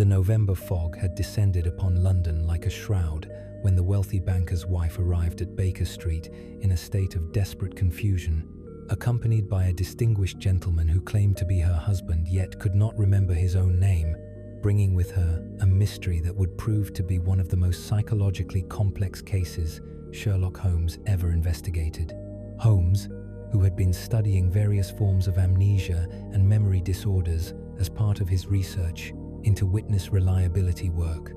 The November fog had descended upon London like a shroud when the wealthy banker's wife arrived at Baker Street in a state of desperate confusion, accompanied by a distinguished gentleman who claimed to be her husband yet could not remember his own name, bringing with her a mystery that would prove to be one of the most psychologically complex cases Sherlock Holmes ever investigated. Holmes, who had been studying various forms of amnesia and memory disorders as part of his research into witness reliability work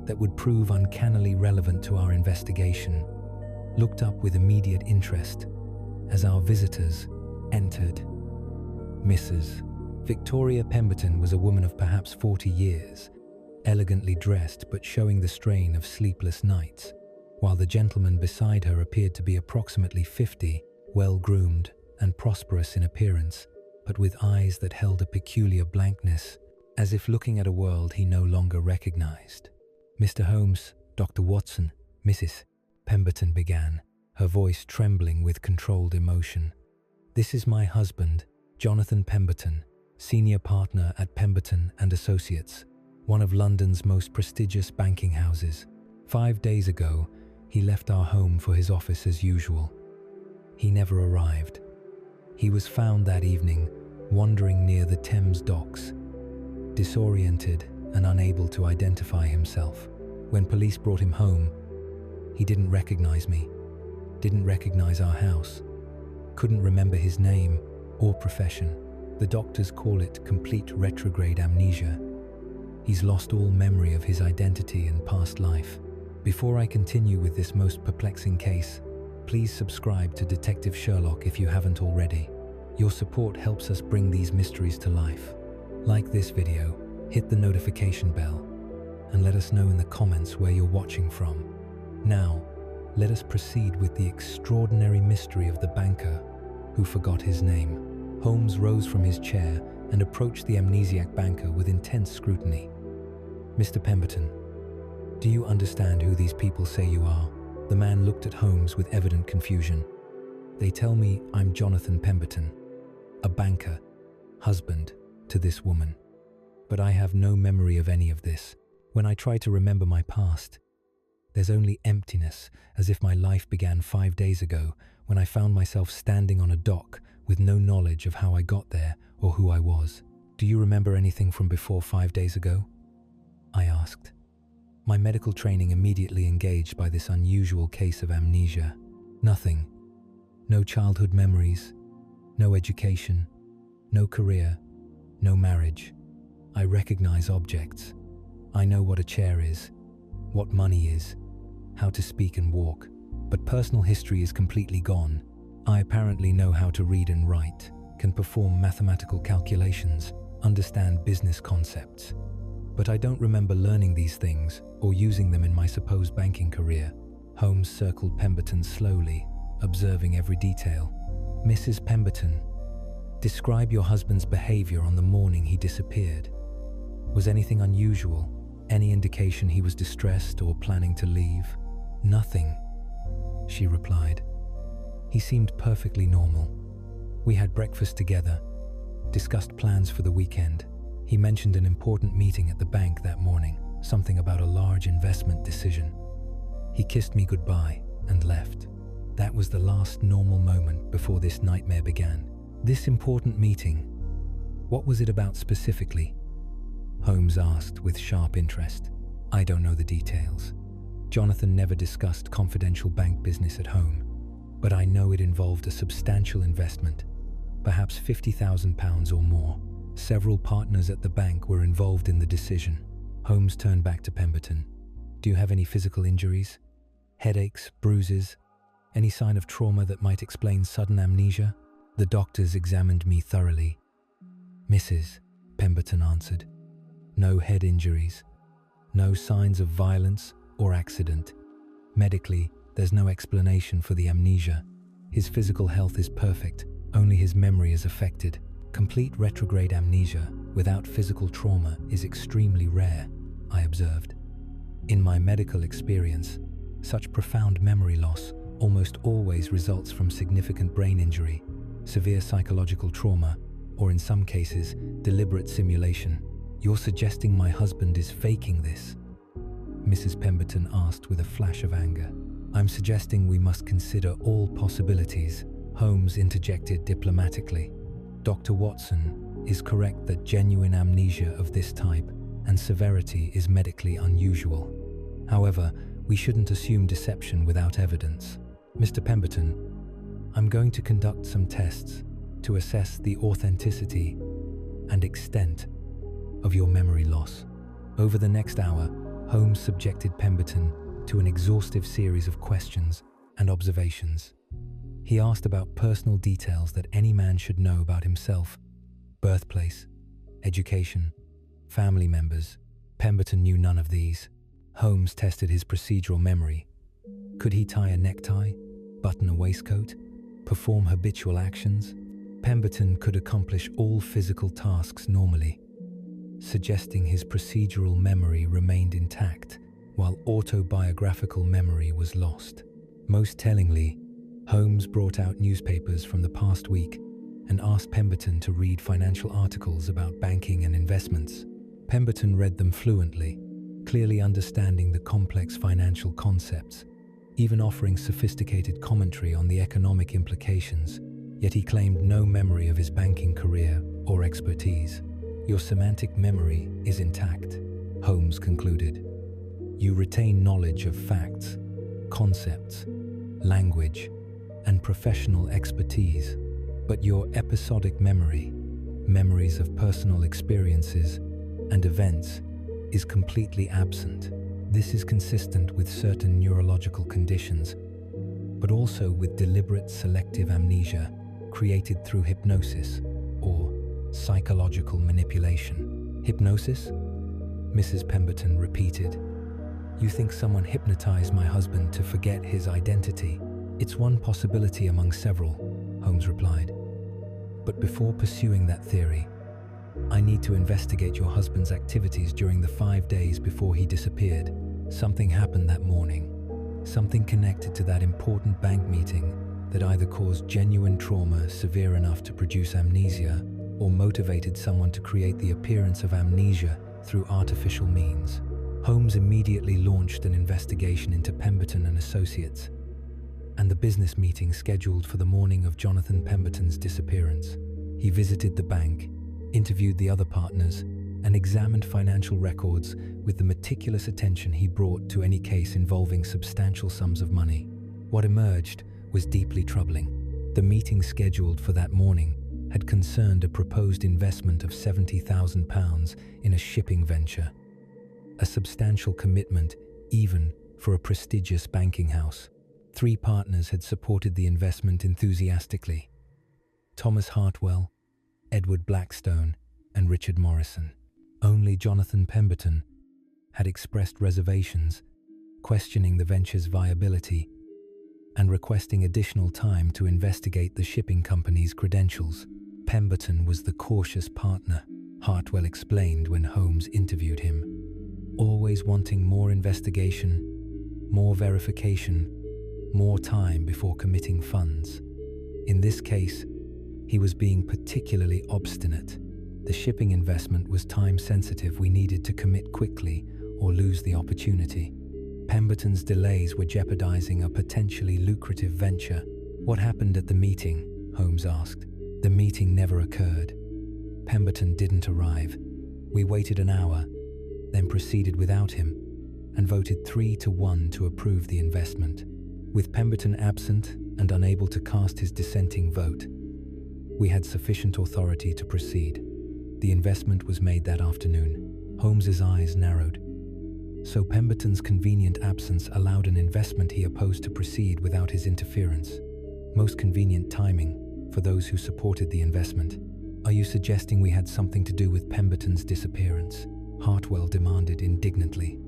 that would prove uncannily relevant to our investigation, looked up with immediate interest as our visitors entered. Mrs. Victoria Pemberton was a woman of perhaps 40 years, elegantly dressed but showing the strain of sleepless nights, while the gentleman beside her appeared to be approximately 50, well-groomed and prosperous in appearance, but with eyes that held a peculiar blankness, as if looking at a world he no longer recognized. "Mr. Holmes, Dr. Watson," Mrs. Pemberton began, her voice trembling with controlled emotion. "This is my husband, Jonathan Pemberton, senior partner at Pemberton and Associates, one of London's most prestigious banking houses. 5 days ago, he left our home for his office as usual. He never arrived. He was found that evening, wandering near the Thames docks, disoriented and unable to identify himself. When police brought him home, he didn't recognize me, didn't recognize our house, couldn't remember his name or profession. The doctors call it complete retrograde amnesia. He's lost all memory of his identity and past life. Before I continue with this most perplexing case, please subscribe to Detective Sherlock if you haven't already. Your support helps us bring these mysteries to life. Like this video, hit the notification bell, and let us know in the comments where you're watching from. Now, let us proceed with the extraordinary mystery of the banker who forgot his name. Holmes rose from his chair and approached the amnesiac banker with intense scrutiny. "Mr. Pemberton, do you understand who these people say you are?" The man looked at Holmes with evident confusion. "They tell me I'm Jonathan Pemberton, a banker, husband to this woman. But I have no memory of any of this. When I try to remember my past, there's only emptiness, as if my life began 5 days ago when I found myself standing on a dock with no knowledge of how I got there or who I was. Do you remember anything from before 5 days ago?" I asked, my medical training immediately engaged by this unusual case of amnesia. "Nothing. No childhood memories, no education, no career, no marriage. I recognize objects. I know what a chair is, what money is, how to speak and walk, but personal history is completely gone. I apparently know how to read and write, can perform mathematical calculations, understand business concepts, but I don't remember learning these things or using them in my supposed banking career." Holmes circled Pemberton slowly, observing every detail. "Mrs. Pemberton, describe your husband's behavior on the morning he disappeared. Was anything unusual? Any indication he was distressed or planning to leave?" "Nothing," she replied. "He seemed perfectly normal. We had breakfast together, discussed plans for the weekend. He mentioned an important meeting at the bank that morning, something about a large investment decision. He kissed me goodbye and left. That was the last normal moment before this nightmare began." "This important meeting, what was it about specifically?" Holmes asked with sharp interest. "I don't know the details. Jonathan never discussed confidential bank business at home, but I know it involved a substantial investment, perhaps £50,000 or more. Several partners at the bank were involved in the decision." Holmes turned back to Pemberton. "Do you have any physical injuries? Headaches, bruises? Any sign of trauma that might explain sudden amnesia?" The doctors examined me thoroughly. "Mrs. Pemberton answered. No head injuries, no signs of violence or accident. Medically, there's no explanation for the amnesia. His physical health is perfect, only his memory is affected. Complete retrograde amnesia without physical trauma is extremely rare," I observed. "In my medical experience, such profound memory loss almost always results from significant brain injury, severe psychological trauma, or in some cases, deliberate simulation. "You're suggesting my husband is faking this?" Mrs. Pemberton asked with a flash of anger. "I'm suggesting we must consider all possibilities," Holmes interjected diplomatically. "Dr. Watson is correct that genuine amnesia of this type and severity is medically unusual. However, we shouldn't assume deception without evidence. Mr. Pemberton, I'm going to conduct some tests to assess the authenticity and extent of your memory loss." Over the next hour, Holmes subjected Pemberton to an exhaustive series of questions and observations. He asked about personal details that any man should know about himself: birthplace, education, family members. Pemberton knew none of these. Holmes tested his procedural memory. Could he tie a necktie, button a waistcoat, perform habitual actions? Pemberton could accomplish all physical tasks normally, suggesting his procedural memory remained intact, while autobiographical memory was lost. Most tellingly, Holmes brought out newspapers from the past week and asked Pemberton to read financial articles about banking and investments. Pemberton read them fluently, clearly understanding the complex financial concepts, even offering sophisticated commentary on the economic implications, yet he claimed no memory of his banking career or expertise. "Your semantic memory is intact," Holmes concluded. "You retain knowledge of facts, concepts, language, and professional expertise, but your episodic memory, memories of personal experiences and events, is completely absent. This is consistent with certain neurological conditions, but also with deliberate selective amnesia created through hypnosis or psychological manipulation." "Hypnosis?" Mrs. Pemberton repeated. "You think someone hypnotized my husband to forget his identity?" "It's one possibility among several," Holmes replied. "But before pursuing that theory, I need to investigate your husband's activities during the 5 days before he disappeared. Something happened that morning, something connected to that important bank meeting that either caused genuine trauma severe enough to produce amnesia or motivated someone to create the appearance of amnesia through artificial means." Holmes immediately launched an investigation into Pemberton and Associates and the business meeting scheduled for the morning of Jonathan Pemberton's disappearance. He visited the bank, interviewed the other partners, and examined financial records with the meticulous attention he brought to any case involving substantial sums of money. What emerged was deeply troubling. The meeting scheduled for that morning had concerned a proposed investment of £70,000 in a shipping venture, a substantial commitment even for a prestigious banking house. 3 partners had supported the investment enthusiastically: Thomas Hartwell, Edward Blackstone, and Richard Morrison. Only Jonathan Pemberton had expressed reservations, questioning the venture's viability and requesting additional time to investigate the shipping company's credentials. Pemberton was the cautious partner, Hartwell explained when Holmes interviewed him, always wanting more investigation, more verification, more time before committing funds. In this case, he was being particularly obstinate. The shipping investment was time-sensitive. We needed to commit quickly or lose the opportunity. Pemberton's delays were jeopardizing a potentially lucrative venture. "What happened at the meeting?" Holmes asked. "The meeting never occurred. Pemberton didn't arrive. We waited an hour, then proceeded without him, and voted 3-1 to approve the investment. With Pemberton absent and unable to cast his dissenting vote, we had sufficient authority to proceed. The investment was made that afternoon." Holmes's eyes narrowed. So Pemberton's convenient absence allowed an investment he opposed to proceed without his interference. Most convenient timing for those who supported the investment. "Are you suggesting we had something to do with Pemberton's disappearance?" Hartwell demanded indignantly.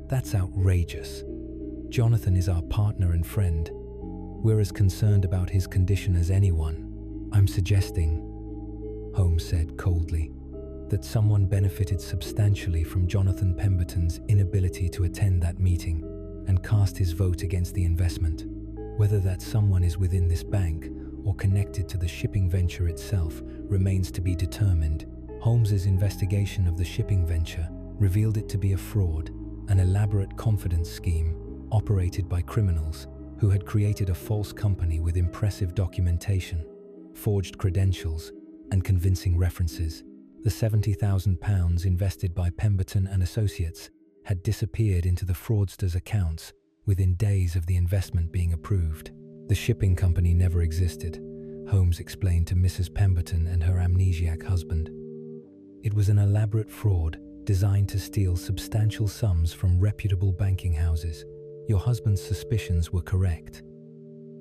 "That's outrageous. Jonathan is our partner and friend. We're as concerned about his condition as anyone." "I'm suggesting," Holmes said coldly, "that someone benefited substantially from Jonathan Pemberton's inability to attend that meeting and cast his vote against the investment. Whether that someone is within this bank or connected to the shipping venture itself remains to be determined," Holmes's investigation of the shipping venture revealed it to be a fraud, an elaborate confidence scheme operated by criminals who had created a false company with impressive documentation, forged credentials, and convincing references. The £70,000 invested by Pemberton and Associates had disappeared into the fraudster's accounts within days of the investment being approved. The shipping company never existed, Holmes explained to Mrs. Pemberton and her amnesiac husband. It was an elaborate fraud designed to steal substantial sums from reputable banking houses. Your husband's suspicions were correct.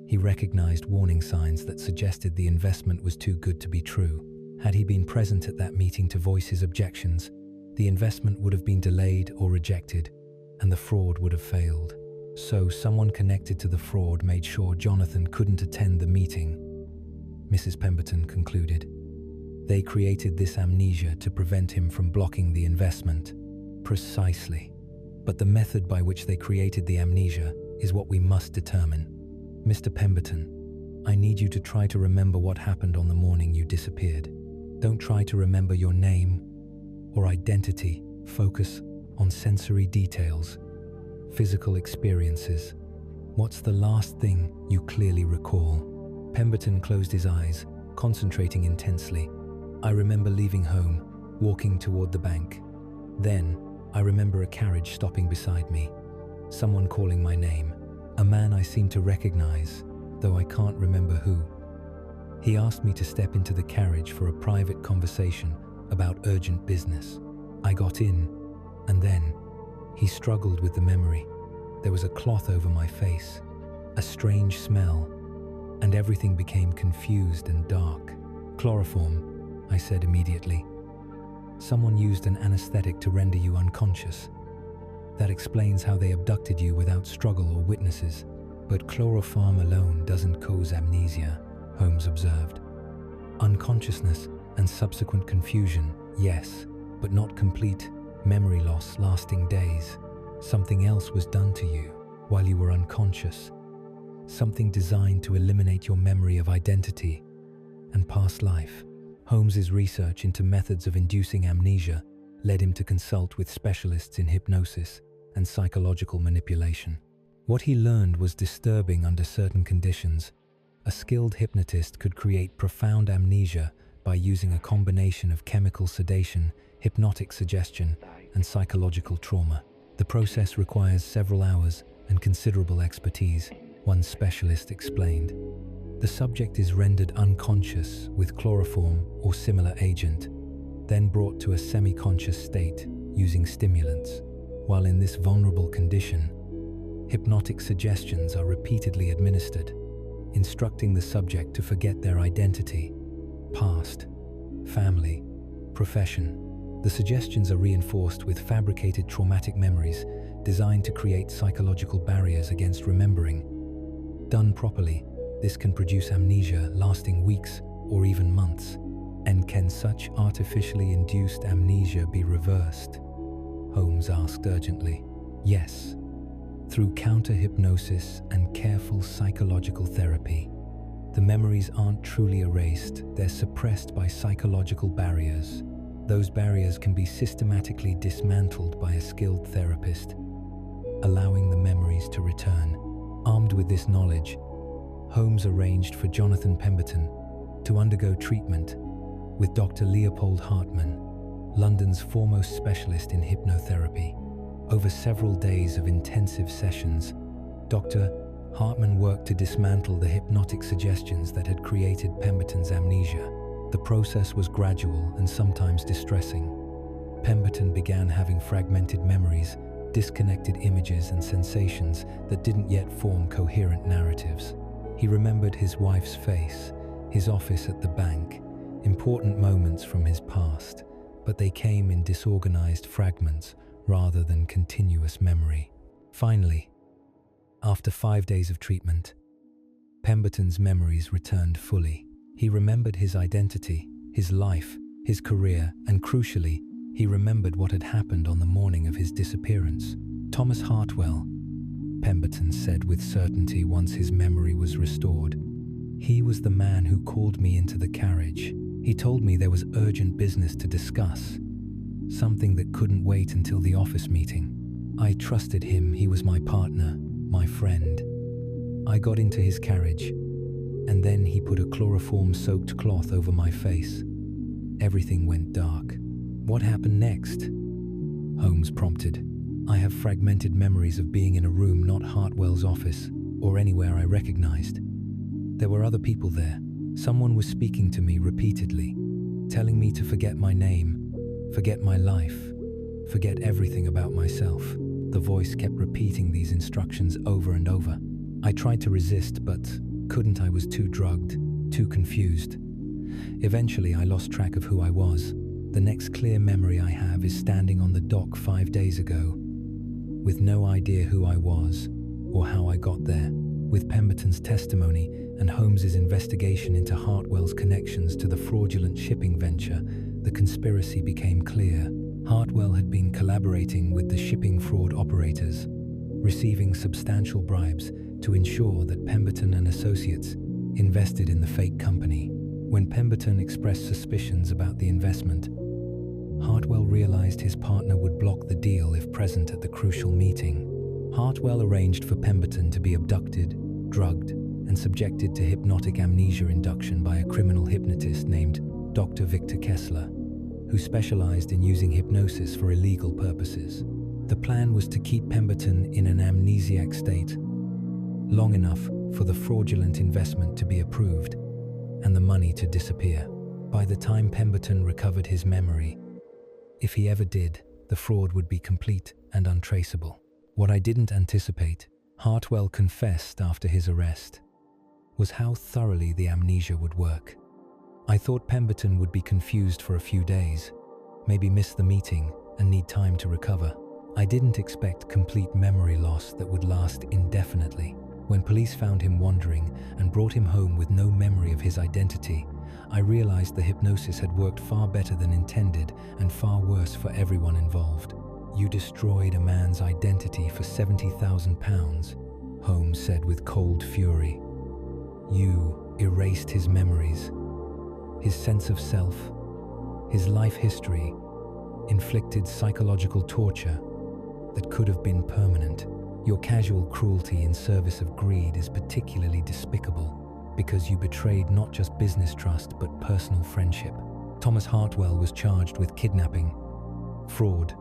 He recognized warning signs that suggested the investment was too good to be true. Had he been present at that meeting to voice his objections, the investment would have been delayed or rejected, and the fraud would have failed. So someone connected to the fraud made sure Jonathan couldn't attend the meeting, Mrs. Pemberton concluded. They created this amnesia to prevent him from blocking the investment. Precisely. But the method by which they created the amnesia is what we must determine. Mr. Pemberton, I need you to try to remember what happened on the morning you disappeared. Don't try to remember your name or identity. Focus on sensory details, physical experiences. What's the last thing you clearly recall? Pemberton closed his eyes, concentrating intensely. I remember leaving home, walking toward the bank. Then, I remember a carriage stopping beside me, someone calling my name, a man I seem to recognize, though I can't remember who. He asked me to step into the carriage for a private conversation about urgent business. I got in, and then he struggled with the memory. There was a cloth over my face, a strange smell, and everything became confused and dark. Chloroform, I said immediately. Someone used an anesthetic to render you unconscious. That explains how they abducted you without struggle or witnesses. But chloroform alone doesn't cause amnesia, Holmes observed. Unconsciousness and subsequent confusion, yes, but not complete memory loss lasting days. Something else was done to you while you were unconscious. Something designed to eliminate your memory of identity and past life. Holmes's research into methods of inducing amnesia led him to consult with specialists in hypnosis and psychological manipulation. What he learned was disturbing under certain conditions. A skilled hypnotist could create profound amnesia by using a combination of chemical sedation, hypnotic suggestion, and psychological trauma. The process requires several hours and considerable expertise, one specialist explained. The subject is rendered unconscious with chloroform or similar agent, then brought to a semi-conscious state using stimulants. While in this vulnerable condition, hypnotic suggestions are repeatedly administered, instructing the subject to forget their identity, past, family, profession. The suggestions are reinforced with fabricated traumatic memories designed to create psychological barriers against remembering. Done properly, this can produce amnesia lasting weeks or even months. And can such artificially induced amnesia be reversed? Holmes asked urgently. Yes, through counter-hypnosis and careful psychological therapy. The memories aren't truly erased, they're suppressed by psychological barriers. Those barriers can be systematically dismantled by a skilled therapist, allowing the memories to return. Armed with this knowledge, Holmes arranged for Jonathan Pemberton to undergo treatment with Dr. Leopold Hartmann, London's foremost specialist in hypnotherapy. Over several days of intensive sessions, Dr. Hartmann worked to dismantle the hypnotic suggestions that had created Pemberton's amnesia. The process was gradual and sometimes distressing. Pemberton began having fragmented memories, disconnected images and sensations that didn't yet form coherent narratives. He remembered his wife's face, his office at the bank, important moments from his past, but they came in disorganized fragments rather than continuous memory. Finally, after 5 days of treatment, Pemberton's memories returned fully. He remembered his identity, his life, his career, and crucially, he remembered what had happened on the morning of his disappearance. Thomas Hartwell, Pemberton said with certainty once his memory was restored. He was the man who called me into the carriage. He told me there was urgent business to discuss, something that couldn't wait until the office meeting. I trusted him. He was my partner, my friend. I got into his carriage, and then he put a chloroform-soaked cloth over my face. Everything went dark. What happened next? Holmes prompted. I have fragmented memories of being in a room not Hartwell's office or anywhere I recognized. There were other people there. Someone was speaking to me repeatedly, telling me to forget my name, forget my life, forget everything about myself. The voice kept repeating these instructions over and over. I tried to resist, but couldn't. I was too drugged, too confused. Eventually, I lost track of who I was. The next clear memory I have is standing on the dock 5 days ago, with no idea who I was or how I got there. With Pemberton's testimony and Holmes's investigation into Hartwell's connections to the fraudulent shipping venture, the conspiracy became clear. Hartwell had been collaborating with the shipping fraud operators, receiving substantial bribes to ensure that Pemberton and Associates invested in the fake company. When Pemberton expressed suspicions about the investment, Hartwell realized his partner would block the deal if present at the crucial meeting. Hartwell arranged for Pemberton to be abducted, drugged, and subjected to hypnotic amnesia induction by a criminal hypnotist named Dr. Victor Kessler, who specialized in using hypnosis for illegal purposes. The plan was to keep Pemberton in an amnesiac state long enough for the fraudulent investment to be approved and the money to disappear. By the time Pemberton recovered his memory, if he ever did, the fraud would be complete and untraceable. What I didn't anticipate, Hartwell confessed after his arrest, was how thoroughly the amnesia would work. I thought Pemberton would be confused for a few days, maybe miss the meeting and need time to recover. I didn't expect complete memory loss that would last indefinitely. When police found him wandering and brought him home with no memory of his identity, I realized the hypnosis had worked far better than intended and far worse for everyone involved. "You destroyed a man's identity for £70,000, Holmes said with cold fury. "You erased his memories, his sense of self, his life history, inflicted psychological torture that could have been permanent. Your casual cruelty in service of greed is particularly despicable because you betrayed not just business trust but personal friendship." Thomas Hartwell was charged with kidnapping, fraud,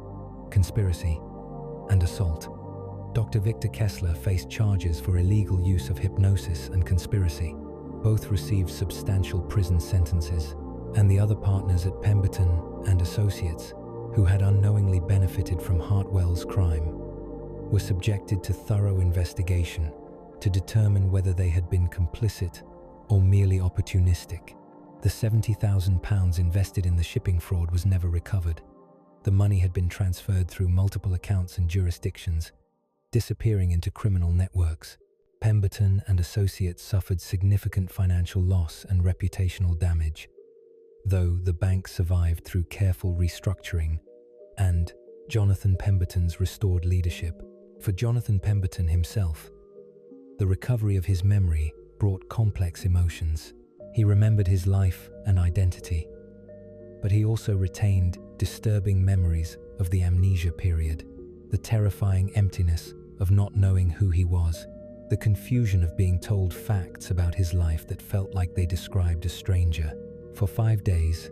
conspiracy, and assault. Dr. Victor Kessler faced charges for illegal use of hypnosis and conspiracy. Both received substantial prison sentences, and the other partners at Pemberton and Associates, who had unknowingly benefited from Hartwell's crime, were subjected to thorough investigation to determine whether they had been complicit or merely opportunistic. The £70,000 invested in the shipping fraud was never recovered. The money had been transferred through multiple accounts and jurisdictions, disappearing into criminal networks. Pemberton and Associates suffered significant financial loss and reputational damage, though the bank survived through careful restructuring and Jonathan Pemberton's restored leadership. For Jonathan Pemberton himself, the recovery of his memory brought complex emotions. He remembered his life and identity, but he also retained disturbing memories of the amnesia period, the terrifying emptiness of not knowing who he was, the confusion of being told facts about his life that felt like they described a stranger. "For 5 days,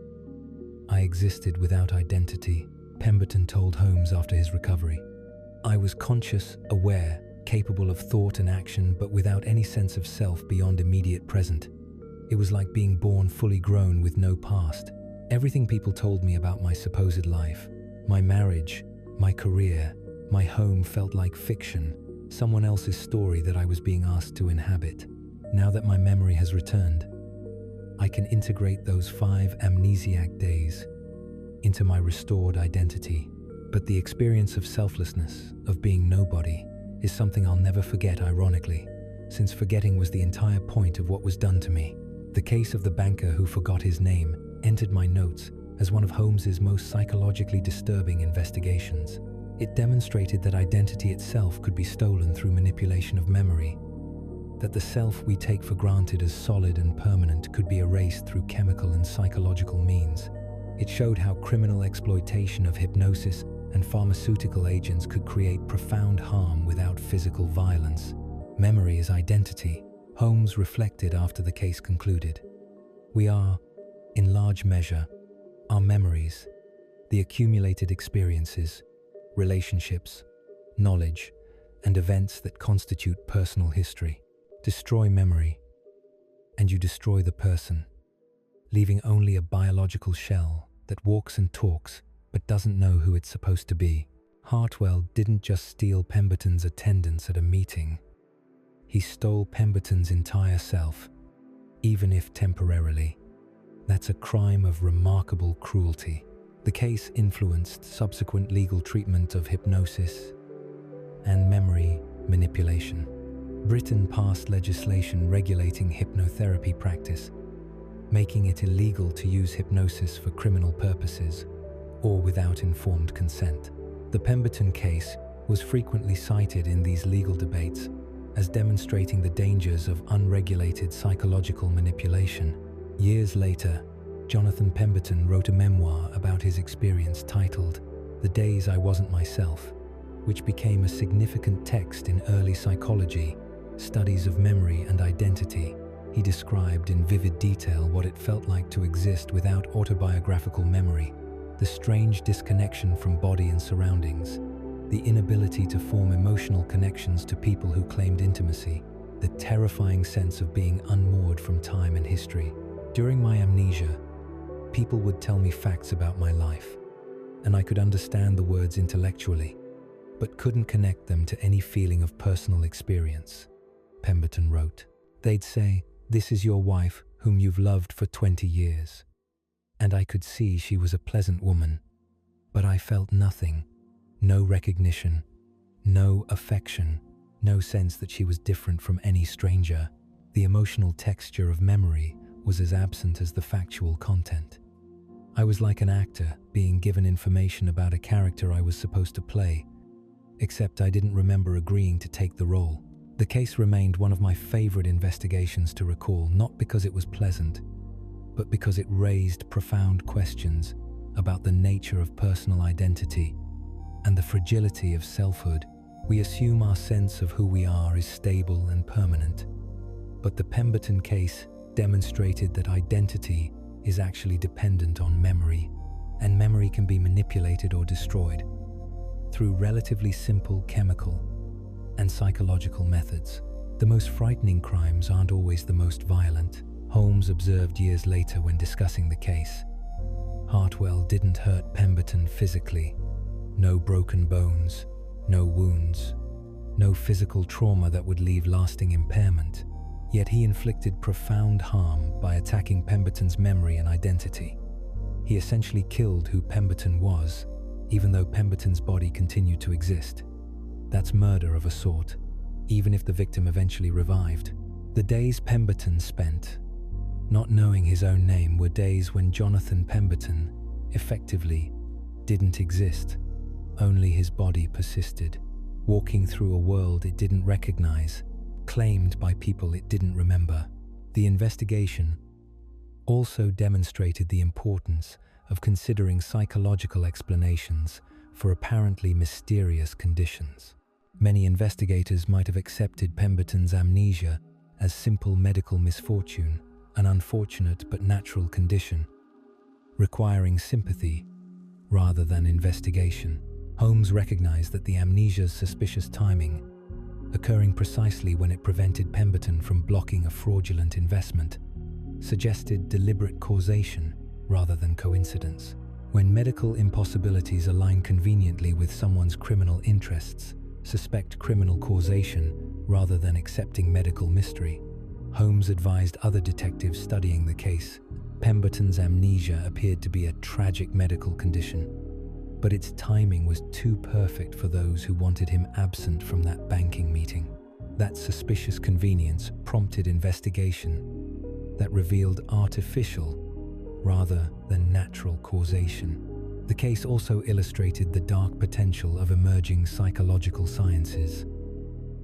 I existed without identity," Pemberton told Holmes after his recovery. "I was conscious, aware, capable of thought and action, but without any sense of self beyond immediate present. It was like being born fully grown with no past. Everything people told me about my supposed life, my marriage, my career, my home felt like fiction, someone else's story that I was being asked to inhabit. Now that my memory has returned, I can integrate those 5 amnesiac days into my restored identity. But the experience of selflessness, of being nobody, is something I'll never forget, ironically, since forgetting was the entire point of what was done to me. The case of the banker who forgot his name entered my notes as one of Holmes's most psychologically disturbing investigations. It demonstrated that identity itself could be stolen through manipulation of memory. that the self we take for granted as solid and permanent could be erased through chemical and psychological means. It showed how criminal exploitation of hypnosis and pharmaceutical agents could create profound harm without physical violence. Memory is identity, Holmes reflected after the case concluded. We are, in large measure, our memories, the accumulated experiences, relationships, knowledge, and events that constitute personal history. Destroy memory, and you destroy the person, leaving only a biological shell that walks and talks but doesn't know who it's supposed to be. Hartwell didn't just steal Pemberton's attendance at a meeting. He stole Pemberton's entire self, even if temporarily. That's a crime of remarkable cruelty. The case influenced subsequent legal treatment of hypnosis and memory manipulation. Britain passed legislation regulating hypnotherapy practice, making it illegal to use hypnosis for criminal purposes or without informed consent. The Pemberton case was frequently cited in these legal debates as demonstrating the dangers of unregulated psychological manipulation. Years later, Jonathan Pemberton wrote a memoir about his experience titled "The Days I Wasn't Myself," which became a significant text in early psychology, studies of memory and identity. He described in vivid detail what it felt like to exist without autobiographical memory, the strange disconnection from body and surroundings, the inability to form emotional connections to people who claimed intimacy, the terrifying sense of being unmoored from time and history. During my amnesia, people would tell me facts about my life, and I could understand the words intellectually, but couldn't connect them to any feeling of personal experience, Pemberton wrote. They'd say, "This is your wife, whom you've loved for 20 years. And I could see she was a pleasant woman, but I felt nothing, no recognition, no affection, no sense that she was different from any stranger. The emotional texture of memory was as absent as the factual content. I was like an actor being given information about a character I was supposed to play, except I didn't remember agreeing to take the role." The case remained one of my favorite investigations to recall, not because it was pleasant, but because it raised profound questions about the nature of personal identity and the fragility of selfhood. We assume our sense of who we are is stable and permanent, but the Pemberton case demonstrated that identity is actually dependent on memory, and memory can be manipulated or destroyed through relatively simple chemical and psychological methods. The most frightening crimes aren't always the most violent, Holmes observed years later when discussing the case. Hartwell didn't hurt Pemberton physically. No broken bones, no wounds, no physical trauma that would leave lasting impairment. Yet he inflicted profound harm by attacking Pemberton's memory and identity. He essentially killed who Pemberton was, even though Pemberton's body continued to exist. That's murder of a sort, even if the victim eventually revived. The days Pemberton spent not knowing his own name were days when Jonathan Pemberton effectively didn't exist. Only his body persisted, walking through a world it didn't recognize, claimed by people it didn't remember. The investigation also demonstrated the importance of considering psychological explanations for apparently mysterious conditions. Many investigators might have accepted Pemberton's amnesia as simple medical misfortune, an unfortunate but natural condition, requiring sympathy rather than investigation. Holmes recognized that the amnesia's suspicious timing, occurring precisely when it prevented Pemberton from blocking a fraudulent investment, suggested deliberate causation rather than coincidence. When medical impossibilities align conveniently with someone's criminal interests, suspect criminal causation rather than accepting medical mystery. Holmes advised other detectives studying the case. Pemberton's amnesia appeared to be a tragic medical condition, but its timing was too perfect for those who wanted him absent from that banking meeting. That suspicious convenience prompted investigation that revealed artificial rather than natural causation. The case also illustrated the dark potential of emerging psychological sciences.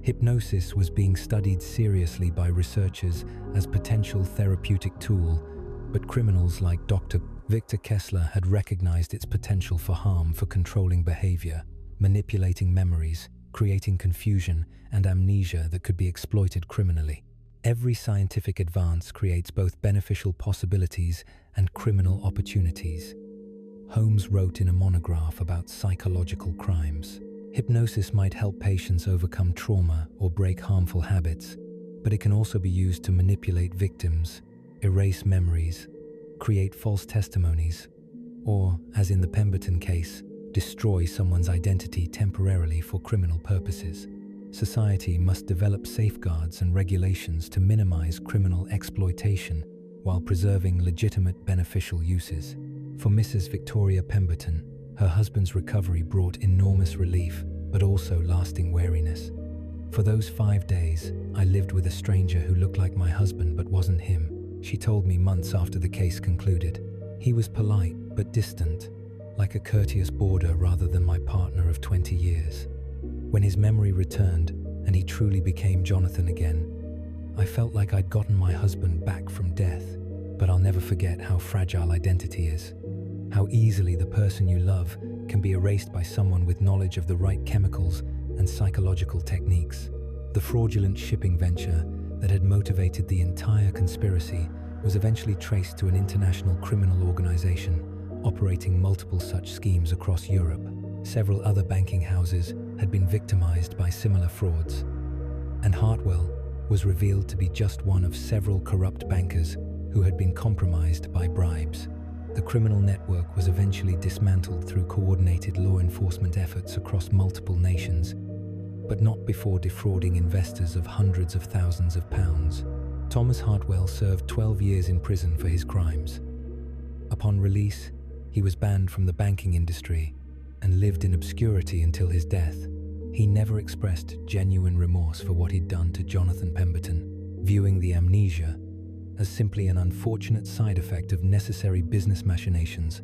Hypnosis was being studied seriously by researchers as potential therapeutic tool, but criminals like Dr. Victor Kessler had recognized its potential for harm for controlling behavior, manipulating memories, creating confusion and amnesia that could be exploited criminally. Every scientific advance creates both beneficial possibilities and criminal opportunities. Holmes wrote in a monograph about psychological crimes. Hypnosis might help patients overcome trauma or break harmful habits, but it can also be used to manipulate victims, erase memories, create false testimonies, or, as in the Pemberton case, destroy someone's identity temporarily for criminal purposes. Society must develop safeguards and regulations to minimize criminal exploitation while preserving legitimate beneficial uses. For Mrs. Victoria Pemberton, her husband's recovery brought enormous relief, but also lasting weariness. For those 5 days, I lived with a stranger who looked like my husband but wasn't him, she told me months after the case concluded. He was polite but distant, like a courteous boarder rather than my partner of 20 years. When his memory returned and he truly became Jonathan again, I felt like I'd gotten my husband back from death. But I'll never forget how fragile identity is. How easily the person you love can be erased by someone with knowledge of the right chemicals and psychological techniques. The fraudulent shipping venture that had motivated the entire conspiracy was eventually traced to an international criminal organization operating multiple such schemes across Europe. Several other banking houses had been victimized by similar frauds, and Hartwell was revealed to be just one of several corrupt bankers who had been compromised by bribes. The criminal network was eventually dismantled through coordinated law enforcement efforts across multiple nations, but not before defrauding investors of hundreds of thousands of pounds. Thomas Hartwell served 12 years in prison for his crimes. Upon release, he was banned from the banking industry and lived in obscurity until his death. He never expressed genuine remorse for what he'd done to Jonathan Pemberton, viewing the amnesia as simply an unfortunate side effect of necessary business machinations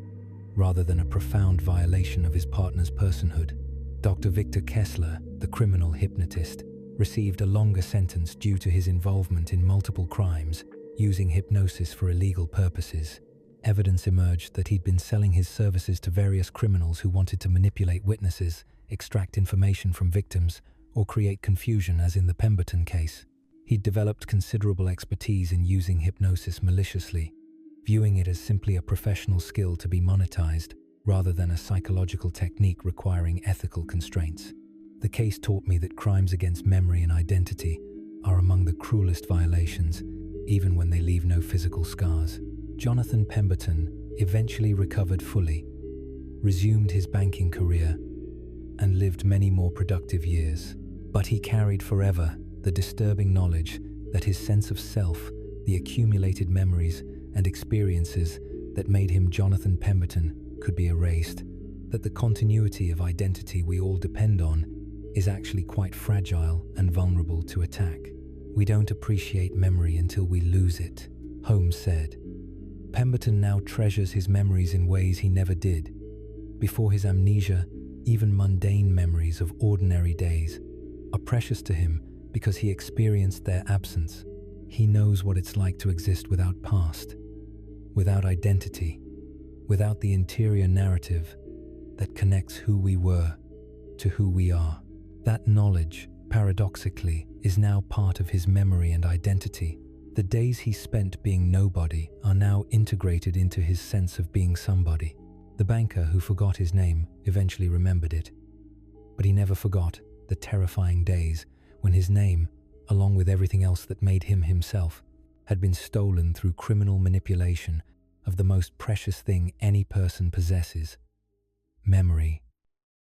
rather than a profound violation of his partner's personhood. Dr. Victor Kessler, the criminal hypnotist, received a longer sentence due to his involvement in multiple crimes using hypnosis for illegal purposes. Evidence emerged that he'd been selling his services to various criminals who wanted to manipulate witnesses, extract information from victims, or create confusion, as in the Pemberton case. He'd developed considerable expertise in using hypnosis maliciously, viewing it as simply a professional skill to be monetized rather than a psychological technique requiring ethical constraints. The case taught me that crimes against memory and identity are among the cruelest violations, even when they leave no physical scars. Jonathan Pemberton eventually recovered fully, resumed his banking career, and lived many more productive years. But he carried forever the disturbing knowledge that his sense of self, the accumulated memories and experiences that made him Jonathan Pemberton, could be erased, that the continuity of identity we all depend on is actually quite fragile and vulnerable to attack. We don't appreciate memory until we lose it, Holmes said. Pemberton now treasures his memories in ways he never did. Before his amnesia, even mundane memories of ordinary days are precious to him because he experienced their absence. He knows what it's like to exist without past, without identity, without the interior narrative that connects who we were to who we are. That knowledge, paradoxically, is now part of his memory and identity. The days he spent being nobody are now integrated into his sense of being somebody. The banker who forgot his name eventually remembered it, but he never forgot the terrifying days when his name, along with everything else that made him himself, had been stolen through criminal manipulation of the most precious thing any person possesses: memory.